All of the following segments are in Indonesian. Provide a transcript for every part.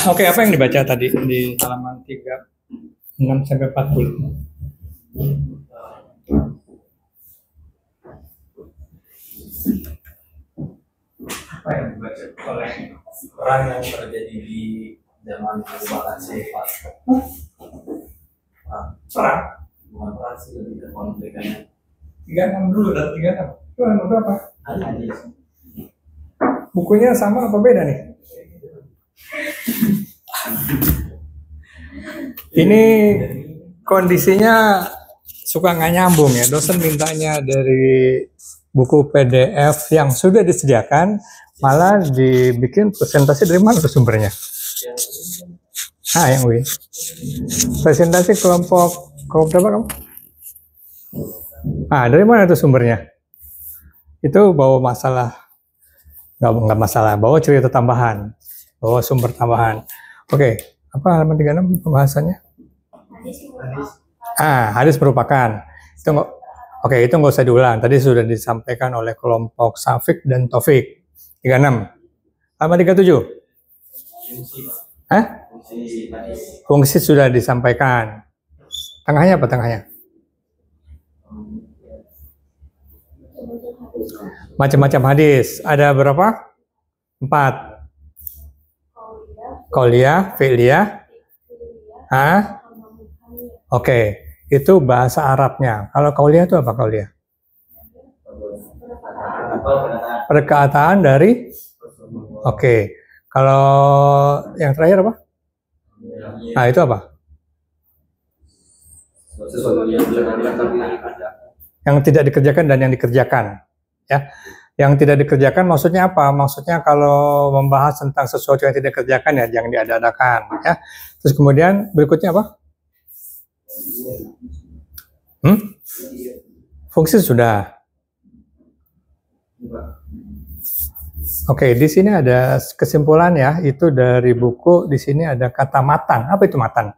Oke, apa yang dibaca tadi di halaman 36 sampai 40? Apa yang dibaca oleh perang yang terjadi di zaman Abu Bakar Sifat? Perang? Bukan perang sih, lebih ke konfliknya. 36 dulu dan 36. Itu nomor berapa? Ada. Bukunya sama apa beda nih? Ini kondisinya suka nggak nyambung ya. Dosen mintanya dari buku PDF yang sudah disediakan, malah dibikin presentasi dari mana tuh sumbernya? Yang UI. Presentasi kelompok berapa kamu? Dari mana tuh sumbernya? Itu bawa masalah, nggak masalah, bawa cerita tambahan, bawa sumber tambahan. Oke, apa halaman 36 pembahasannya? Hadis merupakan itu nggak, oke, itu nggak usah diulang. Tadi sudah disampaikan oleh kelompok Safik dan Taufik. 36. Halaman 37. Fungsi sudah disampaikan. Tengahnya apa tengahnya? Macam-macam hadis. Ada berapa? 4. Qauliyah, fi'liyah. Oke, itu bahasa Arabnya. Kalau qauliyah itu apa qauliyah? Perkataan dari. Oke. Kalau yang terakhir apa? Itu apa? Yang tidak dikerjakan dan yang dikerjakan. Ya. Yang tidak dikerjakan maksudnya apa? Maksudnya kalau membahas tentang sesuatu yang tidak dikerjakan ya jangan diada-adakan. Ya. Terus kemudian berikutnya apa? Fungsi sudah. Oke, di sini ada kesimpulan ya, itu dari buku. Di sini ada kata matan. Apa itu matan?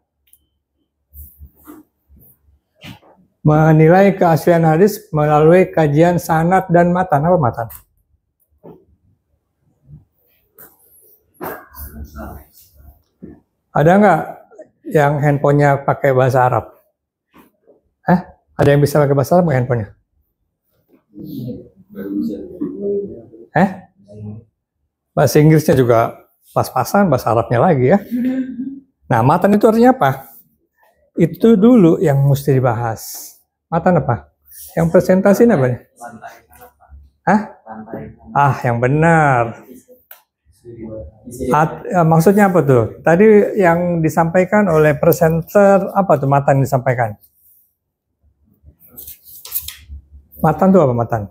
Menilai keaslian hadis melalui kajian sanad dan matan. Apa matan? Ada nggak yang handphonenya pakai bahasa Arab? Ada yang bisa pakai bahasa Arab nggak handphonenya? Bahasa Inggrisnya juga pas-pasan, bahasa Arabnya lagi ya. Nah, matan itu artinya apa? Itu dulu yang mesti dibahas. Matan apa? Yang presentasiin apa nih? Yang benar. Maksudnya apa tuh? Tadi yang disampaikan oleh presenter, apa tuh matan yang disampaikan? Matan tuh apa matan?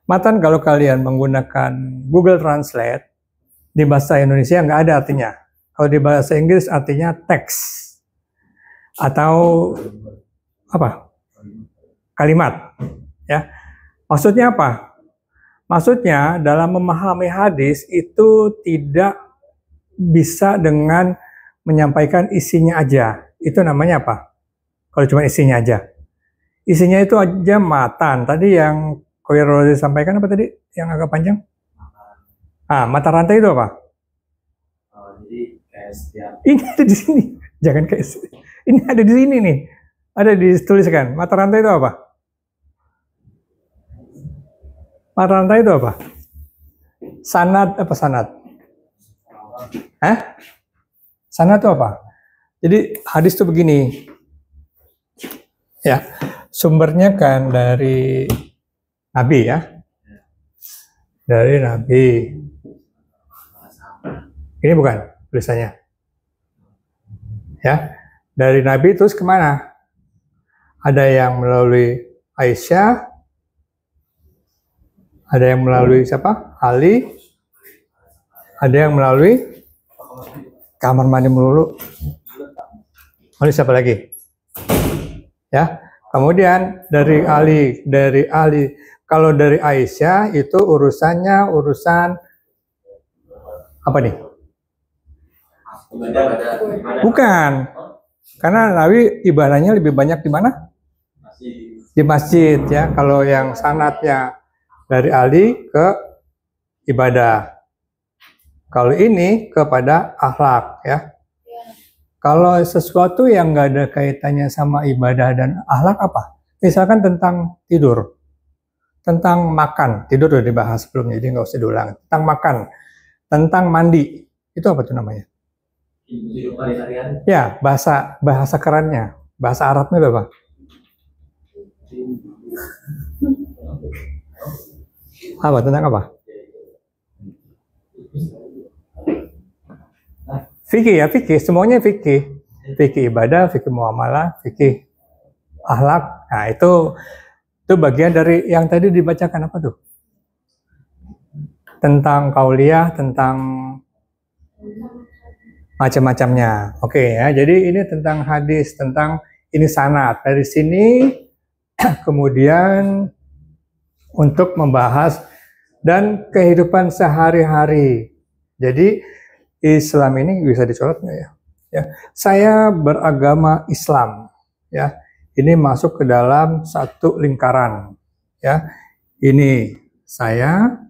Matan kalau kalian menggunakan Google Translate, di bahasa Indonesia nggak ada artinya. Kalau di bahasa Inggris artinya teks. Atau apa? Kalimat. Ya. Maksudnya apa? Maksudnya dalam memahami hadis itu tidak bisa dengan menyampaikan isinya aja. Itu namanya apa? Kalau cuma isinya aja. Isinya itu aja matan. Tadi yang Koyro disampaikan apa tadi? Yang agak panjang? Mata rantai itu apa? Jadi kayak setiap. Ini ada di sini. Jangan kayak ini ada di sini nih. Ada dituliskan. Mata rantai itu apa? Mata rantai itu apa? Sanad apa sanad? Sanad itu apa? Jadi hadis itu begini. Ya, sumbernya kan dari Nabi ya. Dari Nabi. Ini bukan tulisannya. Ya, dari Nabi terus kemana? Ada yang melalui Aisyah, ada yang melalui siapa? Ali, ada yang melalui kamar mandi melulu. Lalu siapa lagi? Ya, kemudian dari Ali, kalau dari Aisyah itu urusannya urusan apa nih? Bukan, karena Nabi ibadahnya lebih banyak di mana? Di masjid ya. Kalau yang sanadnya dari Ali ke ibadah, Kalau ini kepada akhlak, ya. Kalau sesuatu yang nggak ada kaitannya sama ibadah dan akhlak apa? Misalkan tentang tidur, tentang makan, tidur udah dibahas sebelumnya, jadi nggak usah diulang. Tentang makan, tentang mandi, itu apa tuh namanya? Ya, bahasa kerennya, bahasa Arabnya itu apa? Apa, tentang apa? Fikih ya, fikih, semuanya fikih. Fikih ibadah, fikih muamalah, fikih akhlak. Nah, itu bagian dari yang tadi dibacakan apa tuh? Tentang kauliyah, tentang macam-macamnya. Oke ya, jadi ini tentang hadis, tentang ini sanad. Dari sini kemudian untuk membahas dan kehidupan sehari-hari. Jadi Islam ini bisa dicolot nggak ya? Ya, saya beragama Islam. Ya, ini masuk ke dalam satu lingkaran. Ya, ini saya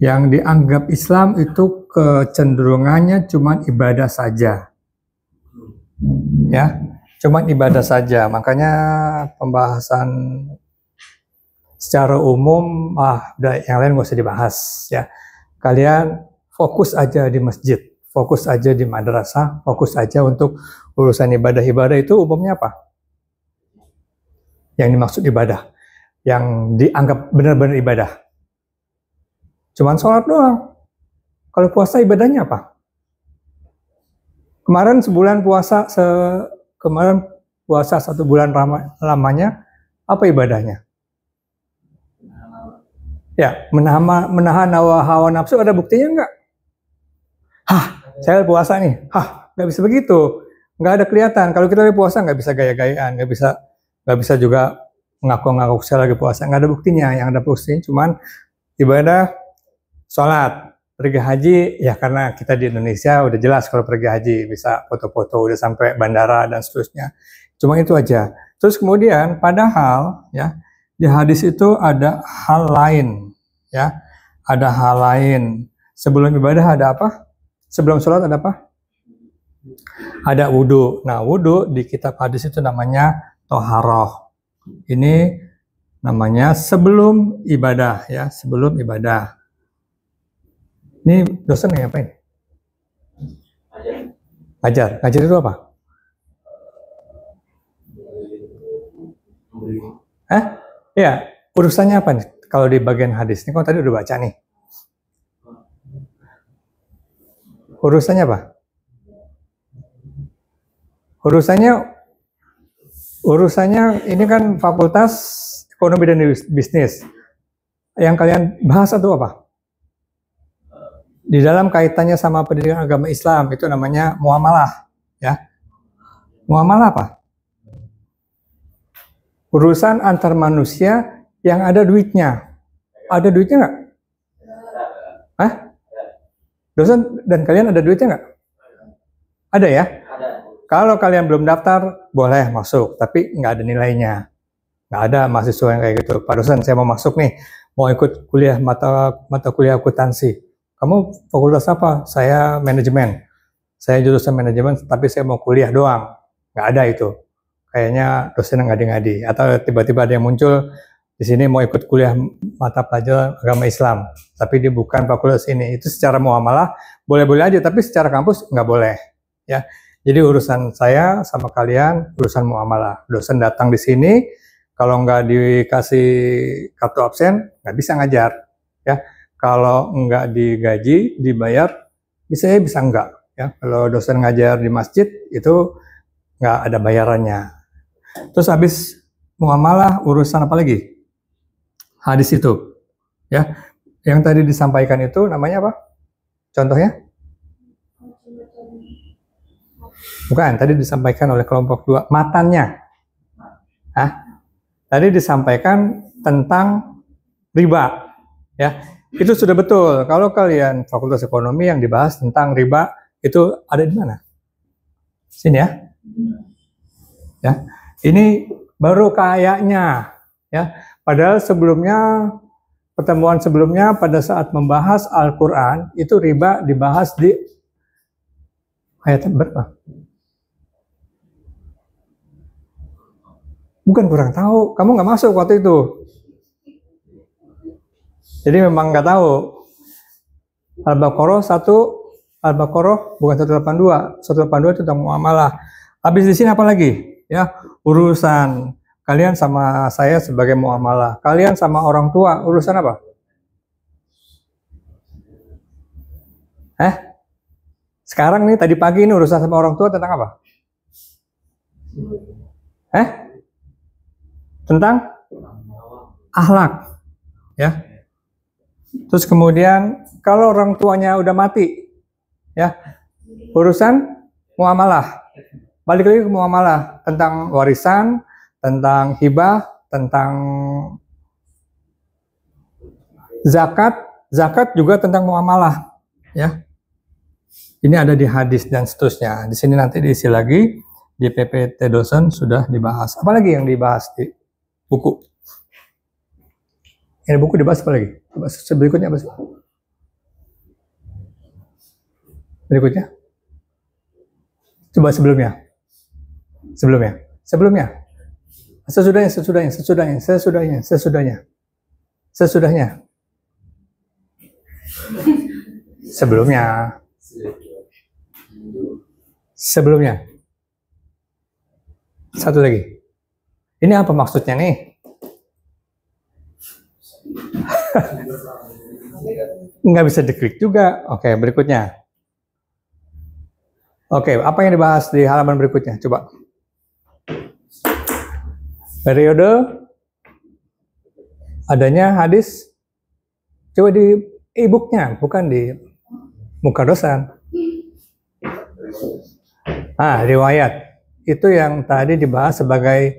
yang dianggap Islam itu kecenderungannya cuma ibadah saja. Ya, cuma ibadah saja. Makanya pembahasan secara umum, yang lain nggak usah dibahas. Ya, kalian fokus aja di masjid, fokus aja di madrasah, fokus aja untuk urusan ibadah-ibadah itu umumnya apa? Yang dimaksud ibadah, yang dianggap benar-benar ibadah. Cuman sholat doang. Kalau puasa ibadahnya apa? Kemarin sebulan puasa, kemarin puasa 1 bulan lamanya, apa ibadahnya? Ya, menahan hawa nafsu, ada buktinya nggak? Saya puasa nih. Nggak bisa begitu. Nggak ada kelihatan. Kalau kita lagi puasa nggak bisa gaya-gayaan, nggak bisa juga ngaku-ngaku saya lagi puasa. Nggak ada buktinya. Yang ada buktinya cuman ibadah, sholat, pergi haji. Ya karena kita di Indonesia udah jelas kalau pergi haji bisa foto-foto udah sampai bandara dan seterusnya. Cuma itu aja. Terus kemudian padahal ya di hadis itu ada hal lain, ya, ada hal lain. Sebelum ibadah ada apa? Sebelum sholat ada apa? Ada wudhu. Nah, wudhu di kitab hadis itu namanya toharoh. Ini namanya sebelum ibadah, ya, sebelum ibadah. Ini dosen ngapain? Ngajar. Ngajar itu apa? Ya, urusannya apa nih? Kalau di bagian hadis ini, kan tadi udah baca nih. Urusannya apa? Urusannya ini kan fakultas ekonomi dan bisnis. Yang kalian bahas itu apa? Di dalam kaitannya sama pendidikan agama Islam itu namanya muamalah, ya. Muamalah apa? Urusan antar manusia yang ada duitnya. Ada duitnya nggak? Dosen dan kalian ada duitnya nggak? Ada ya? Ada. Kalau kalian belum daftar, boleh masuk, tapi nggak ada nilainya. Nggak ada mahasiswa yang kayak gitu. Pak dosen, saya mau masuk nih, mau ikut kuliah mata kuliah akuntansi. Kamu fakultas apa? Saya manajemen. Saya jurusan manajemen, tapi saya mau kuliah doang. Nggak ada itu. Kayaknya dosen ngadi-ngadi. Atau tiba-tiba ada yang muncul, di sini mau ikut kuliah mata pelajaran agama Islam, tapi dia bukan fakultas ini. Itu secara muamalah boleh-boleh aja, tapi secara kampus nggak boleh. Ya, jadi urusan saya sama kalian urusan muamalah. Dosen datang di sini, kalau nggak dikasih kartu absen nggak bisa ngajar. Ya, kalau nggak digaji dibayar, bisa enggak. Ya, kalau dosen ngajar di masjid itu nggak ada bayarannya. Terus habis muamalah urusan apa lagi? Hadis itu, ya, yang tadi disampaikan itu namanya apa? Contohnya? Bukan, tadi disampaikan oleh kelompok 2, matannya. Tadi disampaikan tentang riba, ya, itu sudah betul. Kalau kalian fakultas ekonomi yang dibahas tentang riba itu ada di mana? Sini ya, ya, ini baru kayaknya, ya. Padahal sebelumnya pertemuan sebelumnya pada saat membahas Al-Quran, itu riba dibahas di ayat berapa? Bukan kurang tahu, kamu nggak masuk waktu itu. Jadi memang nggak tahu. Al-Baqarah 1, Al-Baqarah bukan 182, 182 itu tentang muamalah. Habis di sini apa lagi? Ya, urusan kalian sama saya sebagai muamalah. Kalian sama orang tua, urusan apa? Sekarang nih, tadi pagi ini urusan sama orang tua tentang apa? Tentang akhlak. Ya. Terus kemudian, kalau orang tuanya udah mati, ya, urusan muamalah. Balik lagi ke muamalah, tentang warisan, tentang hibah, tentang zakat. Zakat juga tentang muamalah, ya. Ini ada di hadis dan seterusnya. Di sini nanti diisi lagi, di PPT dosen sudah dibahas. Apalagi yang dibahas di buku? Ini buku dibahas apa lagi? Berikutnya apa sih? Berikutnya? Coba sebelumnya. Sesudahnya. Sebelumnya. Satu lagi. Ini apa maksudnya nih? Nggak bisa diklik juga. Oke, berikutnya. Oke, apa yang dibahas di halaman berikutnya? Coba. Periode adanya hadis. Coba di e-booknya, bukan di muka dosen. Riwayat. Itu yang tadi dibahas sebagai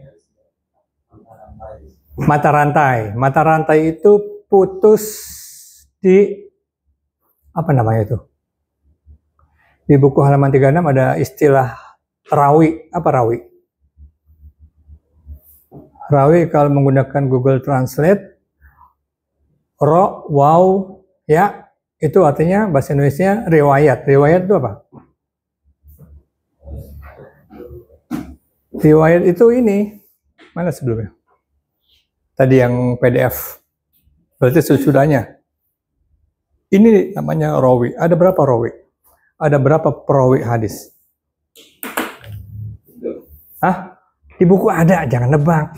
mata rantai. Mata rantai itu putus di, apa namanya itu? Di buku halaman 36 ada istilah rawi. Apa rawi? Rawi kalau menggunakan Google Translate, waw, ya, itu artinya bahasa Indonesia riwayat. Riwayat itu apa? Riwayat itu ini, mana sebelumnya? Tadi yang PDF. Berarti sesudahnya. Ini namanya rawi. Ada berapa rawi? Ada berapa perawi hadis? Di buku ada, jangan nebak.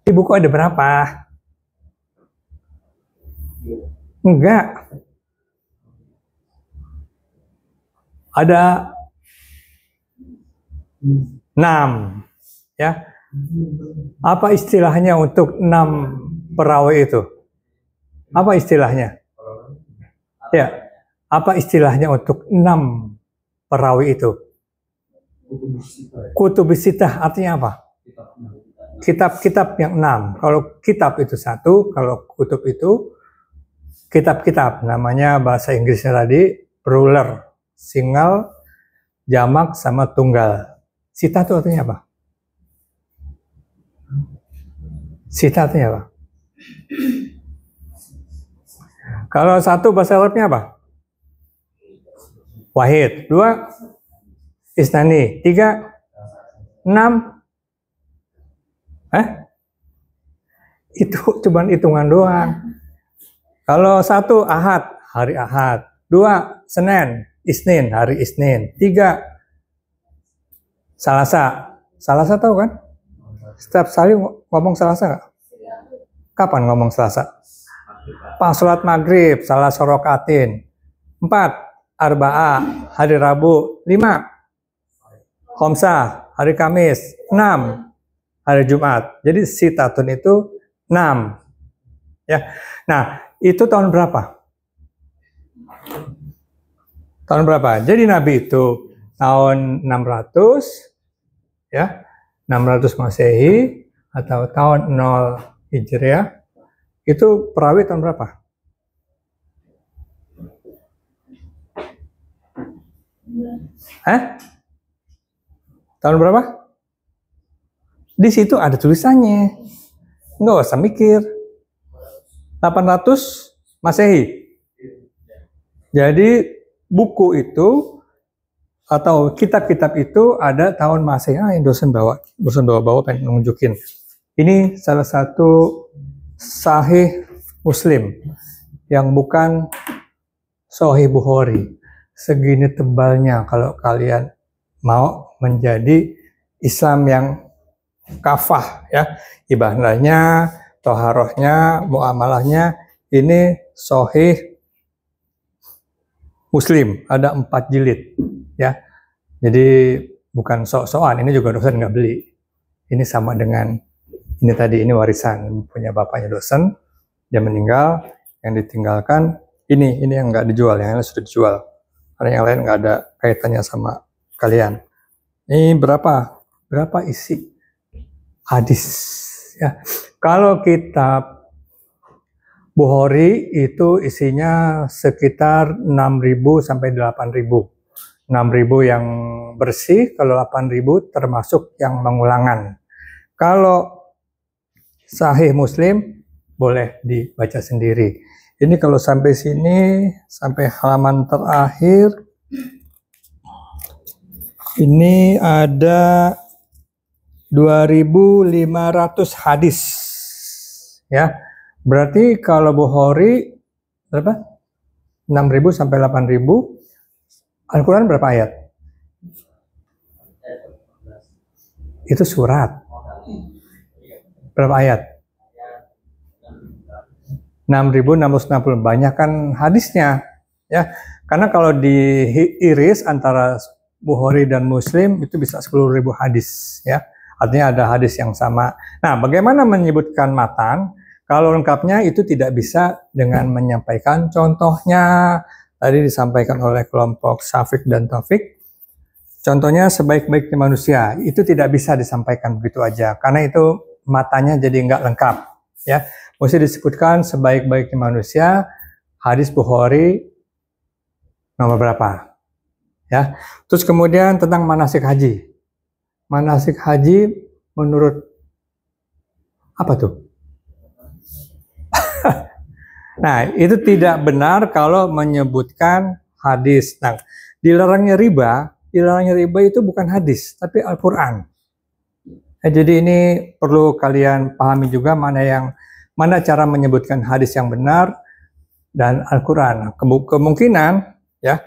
Di buku ada berapa? Enggak. Ada 6. Ya. Apa istilahnya untuk 6 perawi itu? Apa istilahnya? Ya. Apa istilahnya untuk 6 perawi itu? Kutubus sittah artinya apa? Kitab-kitab yang 6. Kalau kitab itu 1, kalau kutub itu kitab-kitab. Namanya bahasa Inggrisnya tadi plural, single, jamak sama tunggal. Sittah itu artinya apa? Sittah artinya apa? Kalau 1 bahasa Arabnya apa? Wahid. 2 isnani. 3 6. Itu cuma hitungan doang. Kalau 1 Ahad, hari Ahad. 2 Senin, Isnin, hari Isnin. 3 Salasa. Salasa tahu kan? Setiap kali ngomong Salasa nggak? Kapan ngomong Selasa? Pas sholat maghrib, salah sorokatin. 4 Arba'ah, hari Rabu. 5 Khomsah, hari Kamis. 6 hari Jumat. Jadi sitatun itu 6. Ya. Nah, itu tahun berapa? Tahun berapa? Jadi Nabi itu tahun 600, ya, 600 Masehi atau tahun 0 Hijriah. Itu perawi tahun berapa? Tahun berapa? Di situ ada tulisannya. Nggak usah mikir. 800 Masehi. Jadi buku itu atau kitab-kitab itu ada tahun Masehi. Yang dosen bawa pengen nunjukin. Ini salah satu Sahih Muslim yang bukan Sahih Bukhari. Segini tebalnya kalau kalian mau menjadi Islam yang kafah, ya, ibadahnya, toharohnya, muamalahnya, ini Sahih Muslim, ada 4 jilid, ya. Jadi bukan sok-sokan, ini juga dosen nggak beli. Ini sama dengan ini tadi, ini warisan punya bapaknya dosen, dia meninggal, yang ditinggalkan ini yang nggak dijual, yang lain sudah dijual. Karena yang lain nggak ada kaitannya sama kalian. Ini berapa isi hadis, ya. Kalau kitab Bukhari itu isinya sekitar 6.000 sampai 8.000. 6.000 yang bersih, kalau 8.000 termasuk yang mengulangan. Kalau Sahih Muslim boleh dibaca sendiri. Ini kalau sampai sini, sampai halaman terakhir, ini ada 2.500 hadis, ya. Berarti kalau Bukhari berapa? 6.000 sampai 8.000. Al-Quran berapa ayat? Itu surat. Berapa ayat? 6.660. Banyak kan hadisnya, ya. Karena kalau diiris antara Bukhari dan Muslim itu bisa 10.000 hadis, ya. Artinya ada hadis yang sama. Nah, bagaimana menyebutkan matan? Kalau lengkapnya itu tidak bisa dengan menyampaikan contohnya. Tadi disampaikan oleh kelompok Syafiq dan Taufik. Contohnya sebaik-baiknya manusia. Itu tidak bisa disampaikan begitu aja. Karena itu matanya jadi nggak lengkap, ya. Mesti disebutkan sebaik-baiknya manusia. Hadis Bukhari nomor berapa? Ya. Terus kemudian tentang manasik haji. Manasik haji menurut apa tuh? Nah, itu tidak benar kalau menyebutkan hadis. Nah, dilarangnya riba itu bukan hadis, tapi Al-Quran. Nah, jadi ini perlu kalian pahami juga mana cara menyebutkan hadis yang benar dan Al-Quran. Kemungkinan, ya,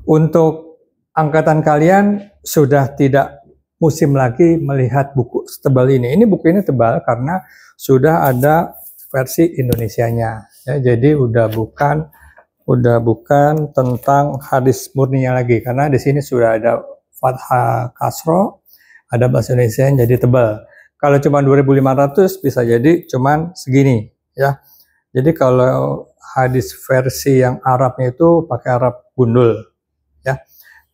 untuk angkatan kalian sudah tidak musim lagi melihat buku setebal ini. Ini buku ini tebal karena sudah ada versi Indonesianya, ya. Jadi udah bukan tentang hadis murninya lagi, karena di sini sudah ada fathah kasro, ada bahasa Indonesia yang jadi tebal. Kalau cuma 2.500 bisa jadi cuman segini, ya. Jadi kalau hadis versi yang Arabnya itu pakai Arab gundul, ya,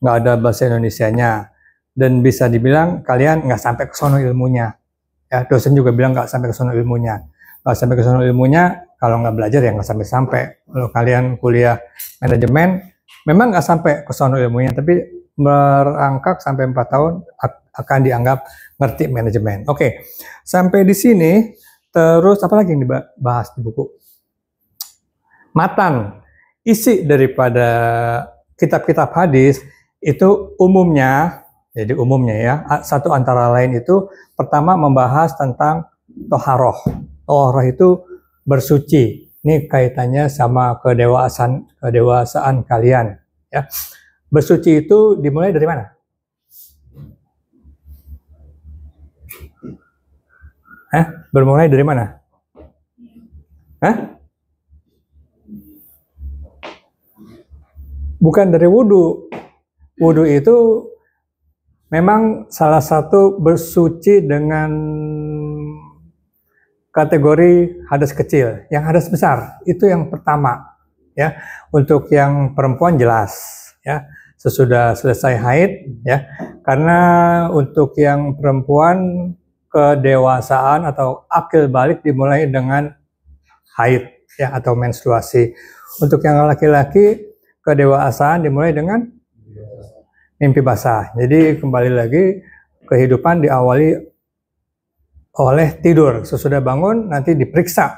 nggak ada bahasa Indonesianya, dan bisa dibilang kalian nggak sampai ke sono ilmunya, ya. Dosen juga bilang nggak sampai ke sono ilmunya. Nggak sampai ke sono ilmunya, kalau nggak belajar ya nggak sampai-sampai. Kalau kalian kuliah manajemen, memang nggak sampai ke sono ilmunya, tapi merangkak sampai 4 tahun akan dianggap ngerti manajemen. Oke, sampai di sini. Terus apa lagi yang dibahas di buku? Matan, isi daripada kitab-kitab hadis itu umumnya, jadi umumnya ya, satu antara lain itu pertama membahas tentang toharoh. Toharoh itu bersuci. Ini kaitannya sama kedewasaan kalian, ya. Bersuci itu dimulai dari mana? Bermulai dari mana? Bukan dari wudhu. Wudhu itu memang salah satu bersuci dengan kategori hadas kecil. Yang hadas besar itu yang pertama, ya. Untuk yang perempuan jelas, ya, sesudah selesai haid, ya. Karena untuk yang perempuan kedewasaan atau akil balik dimulai dengan haid, ya, atau menstruasi. Untuk yang laki-laki kedewasaan dimulai dengan mimpi basah. Jadi kembali lagi kehidupan diawali oleh tidur. Sesudah bangun nanti diperiksa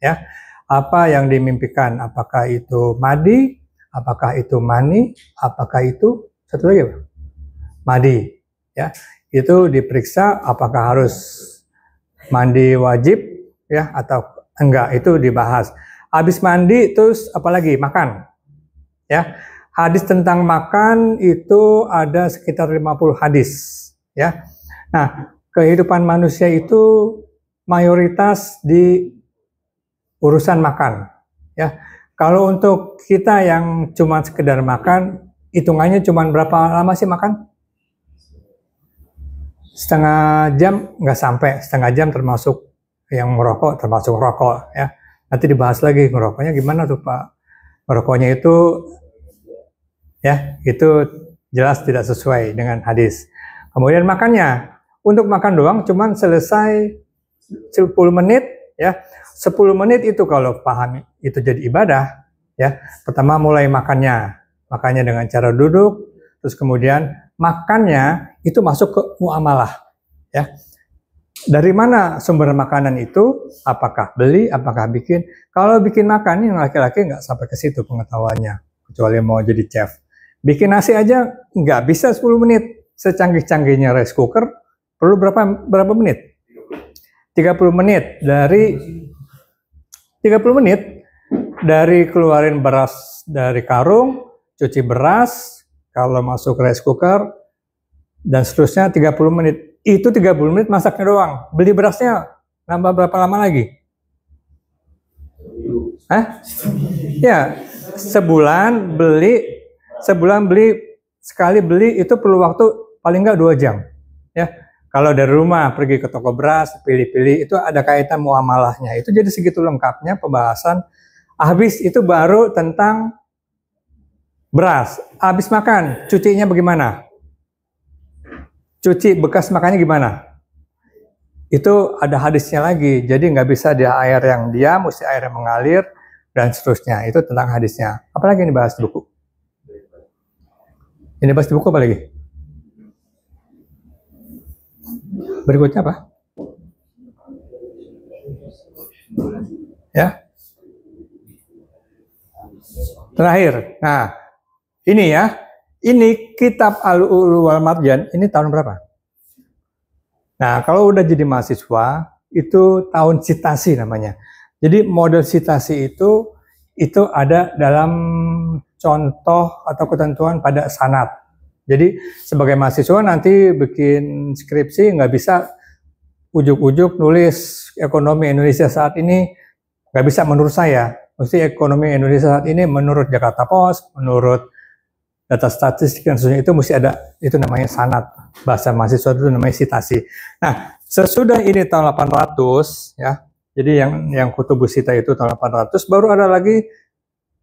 ya. Apa yang dimimpikan? Apakah itu madi? Apakah itu mani? Apakah itu satu lagi apa? Madi, ya. Itu diperiksa apakah harus mandi wajib, ya, atau enggak, itu dibahas. Habis mandi terus apalagi? Makan, ya. Hadis tentang makan itu ada sekitar 50 hadis, ya. Nah, kehidupan manusia itu mayoritas di urusan makan, ya. Kalau untuk kita yang cuma sekedar makan, hitungannya cuma berapa lama sih makan? Setengah jam, nggak sampai setengah jam, termasuk yang merokok, termasuk rokok, ya. Nanti dibahas lagi merokoknya gimana tuh Pak. Merokoknya itu, ya, itu jelas tidak sesuai dengan hadis. Kemudian makannya, untuk makan doang cuman selesai 10 menit, ya. 10 menit itu kalau paham itu jadi ibadah, ya. Pertama mulai makannya dengan cara duduk, terus kemudian makannya itu masuk ke muamalah, ya. Dari mana sumber makanan itu? Apakah beli, apakah bikin? Kalau bikin makan, ini laki-laki nggak sampai ke situ pengetahuannya, kecuali mau jadi chef. Bikin nasi aja nggak bisa 10 menit. Secanggih-canggihnya rice cooker, perlu berapa menit? 30 menit. Dari 30 menit, dari keluarin beras dari karung, cuci beras, kalau masuk rice cooker, dan seterusnya 30 menit. Itu 30 menit masaknya doang. Beli berasnya nambah berapa lama lagi? Hah? Ya, sebulan beli, sekali beli itu perlu waktu paling nggak 2 jam. Ya, kalau dari rumah pergi ke toko beras, pilih-pilih, itu ada kaitan muamalahnya. Itu jadi segitu lengkapnya pembahasan. Habis itu baru tentang beras. Habis makan, cucinya bagaimana? Cuci bekas makannya gimana? Itu ada hadisnya lagi. Jadi nggak bisa di air yang diam, mesti air yang mengalir, dan seterusnya. Itu tentang hadisnya. Apalagi ini bahas di buku? Ini bahas di buku apa lagi? Berikutnya apa? Ya. Terakhir. Nah, ini ya. Ini kitab Al-Lu'lu' wal Marjan, ini tahun berapa? Nah, kalau udah jadi mahasiswa, itu tahun citasi namanya. Jadi model citasi itu ada dalam contoh atau ketentuan pada sanad. Jadi sebagai mahasiswa nanti bikin skripsi nggak bisa ujuk-ujuk nulis ekonomi Indonesia saat ini, nggak bisa menurut saya. Mesti ekonomi Indonesia saat ini menurut Jakarta Post, menurut data statistik dan sebagainya, itu mesti ada, itu namanya sanad. Bahasa mahasiswa itu namanya citasi. Nah, sesudah ini tahun 800, ya. Jadi yang Kutubus Sita itu tahun 800, baru ada lagi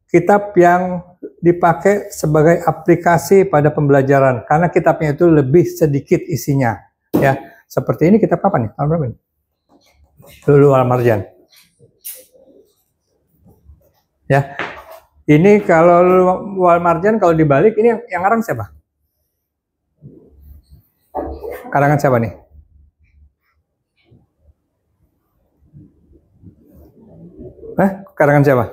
kitab yang dipakai sebagai aplikasi pada pembelajaran, karena kitabnya itu lebih sedikit isinya, ya. Seperti ini kitab apa nih? Tahun berapa nih? Lu'lu' wal Marjan. Ya. Ini kalau wal marjan, kalau dibalik, ini yang ngarang siapa? Karangan siapa nih? Karangan siapa?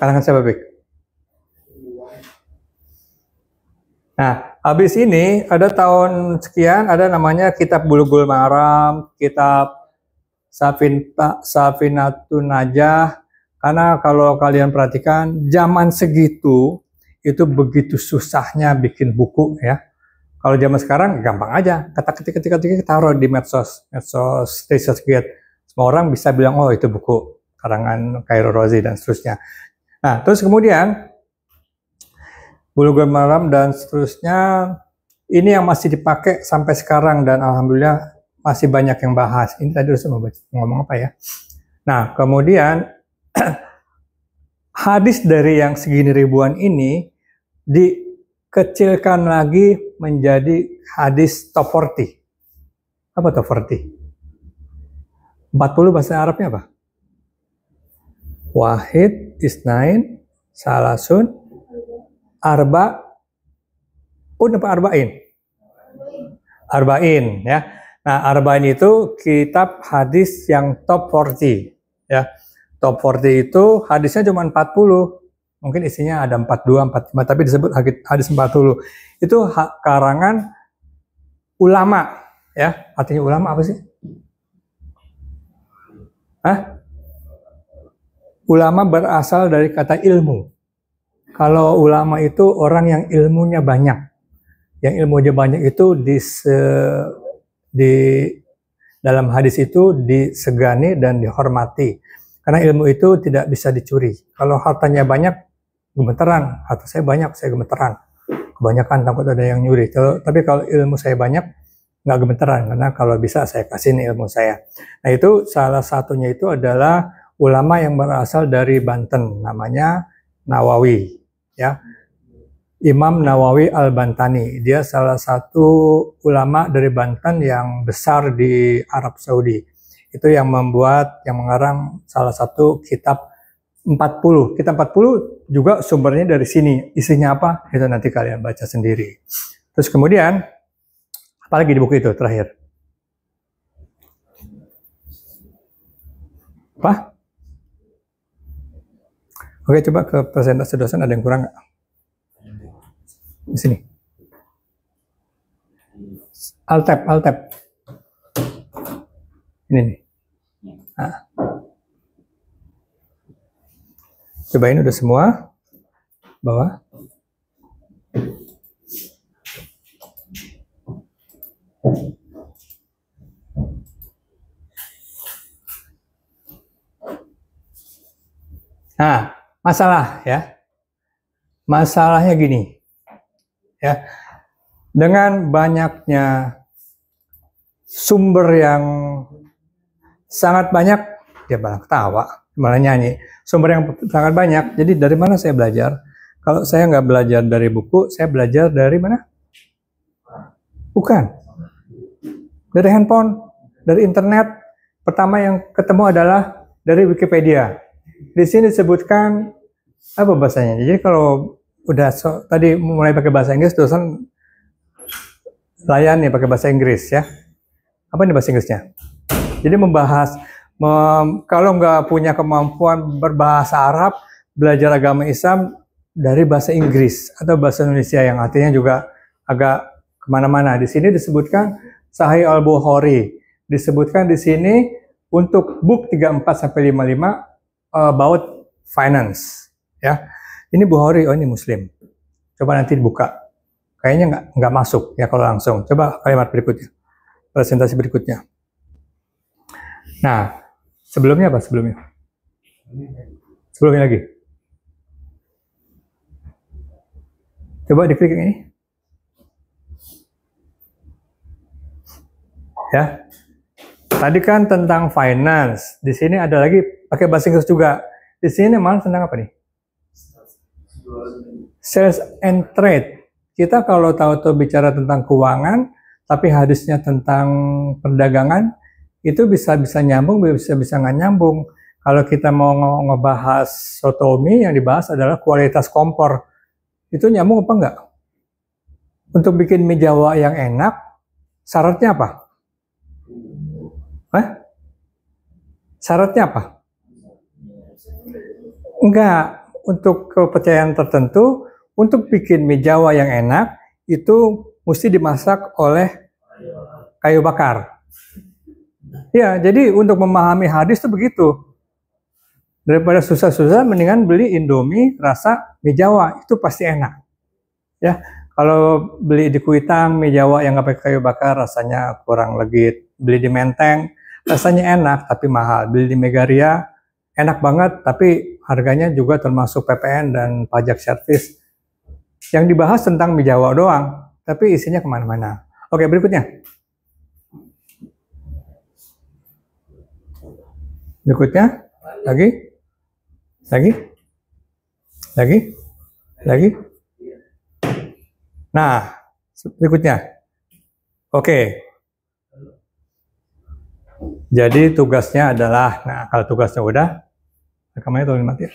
Karangan siapa, Bik? Nah, habis ini ada tahun sekian, ada namanya Kitab Bulughul Maram, Kitab Safinatun Najah. Karena kalau kalian perhatikan, zaman segitu, itu begitu susahnya bikin buku, ya. Kalau zaman sekarang, gampang aja. Ketik, taruh di medsos ResearchGate. Semua orang bisa bilang, oh itu buku karangan Khairul Razi, dan seterusnya. Nah, terus kemudian, Bulughul Maram dan seterusnya, ini yang masih dipakai sampai sekarang, dan alhamdulillah masih banyak yang bahas. Ini tadi udah mau ngomong apa ya? Nah, kemudian, hadis dari yang segini ribuan ini dikecilkan lagi menjadi hadis top 40. Apa top 40? 40 bahasa Arabnya apa? Wahid, isnain, salasun, arba'in. Arba'in, ya. Nah, Arba'in itu kitab hadis yang top 40 ya. Top 40 itu hadisnya cuma 40. Mungkin isinya ada 42, 45, tapi disebut hadis 40. Itu karangan ulama ya. Artinya ulama apa sih? Hah? Ulama berasal dari kata ilmu. Kalau ulama itu orang yang ilmunya banyak. Yang ilmunya banyak itu di dalam hadis itu disegani dan dihormati. Karena ilmu itu tidak bisa dicuri. Kalau hartanya banyak, gemeteran. Harta saya banyak, saya gemeteran. Kebanyakan takut ada yang nyuri. Tapi kalau ilmu saya banyak, nggak gemeteran. Karena kalau bisa saya kasih nih ilmu saya. Nah itu salah satunya itu adalah ulama yang berasal dari Banten. Namanya Nawawi. Ya. Imam Nawawi Al-Bantani. Dia salah satu ulama dari Banten yang besar di Arab Saudi. Itu yang mengarang salah satu kitab 40. Kitab 40 juga sumbernya dari sini. Isinya apa? Itu nanti kalian baca sendiri. Terus kemudian, apalagi di buku itu terakhir? Apa? Oke, coba ke presentasi dosen, ada yang kurang nggak? Di sini. Alt-tab. Ini nih. Nah. Cobain udah semua. Bawah. Nah, masalah ya. Masalahnya gini. Ya, dengan banyaknya sumber yang sangat banyak, dia malah ketawa, malah nyanyi. Sumber yang sangat banyak, jadi dari mana saya belajar? Kalau saya nggak belajar dari buku, saya belajar dari mana? Bukan. Dari handphone, dari internet. Pertama yang ketemu adalah dari Wikipedia. Di sini disebutkan apa bahasanya. Jadi kalau udah tadi mulai pakai bahasa Inggris, dosen layani pakai bahasa Inggris ya. Apa ini bahasa Inggrisnya? Jadi membahas, kalau nggak punya kemampuan berbahasa Arab, belajar agama Islam dari bahasa Inggris atau bahasa Indonesia yang artinya juga agak kemana-mana. Di sini disebutkan Sahih Al-Bukhari. Disebutkan di sini untuk book 34-55 about finance ya. Ini Bukhari, oh ini Muslim. Coba nanti dibuka. Kayaknya nggak masuk ya kalau langsung. Coba kalimat berikutnya. Presentasi berikutnya. Nah, sebelumnya apa? Sebelumnya lagi. Coba diklik ini. Ya. Tadi kan tentang finance. Di sini ada lagi pakai bahasa Inggris juga. Di sini malah tentang apa nih? Sales and trade. Kita kalau tahu bicara tentang keuangan, tapi hadisnya tentang perdagangan, itu bisa nyambung, bisa nggak nyambung. Kalau kita mau ngebahas sotomi, yang dibahas adalah kualitas kompor. Itu nyambung apa enggak? Untuk bikin mie Jawa yang enak, syaratnya apa? Syaratnya apa? Enggak. Untuk kepercayaan tertentu, untuk bikin mie Jawa yang enak, itu mesti dimasak oleh kayu bakar. Ya, jadi untuk memahami hadis itu begitu. Daripada susah-susah, mendingan beli Indomie rasa mie Jawa, itu pasti enak. Ya, kalau beli di Kuitang mie Jawa yang nggak pakai kayu bakar, rasanya kurang legit. Beli di Menteng, rasanya enak tapi mahal. Beli di Megaria, enak banget, tapi harganya juga termasuk PPN dan pajak servis. Yang dibahas tentang mie Jawa doang, tapi isinya kemana-mana. Oke, berikutnya. Lagi. Nah, berikutnya. Oke. Jadi tugasnya adalah, nah kalau tugasnya udah, rekamannya tolong mati ya.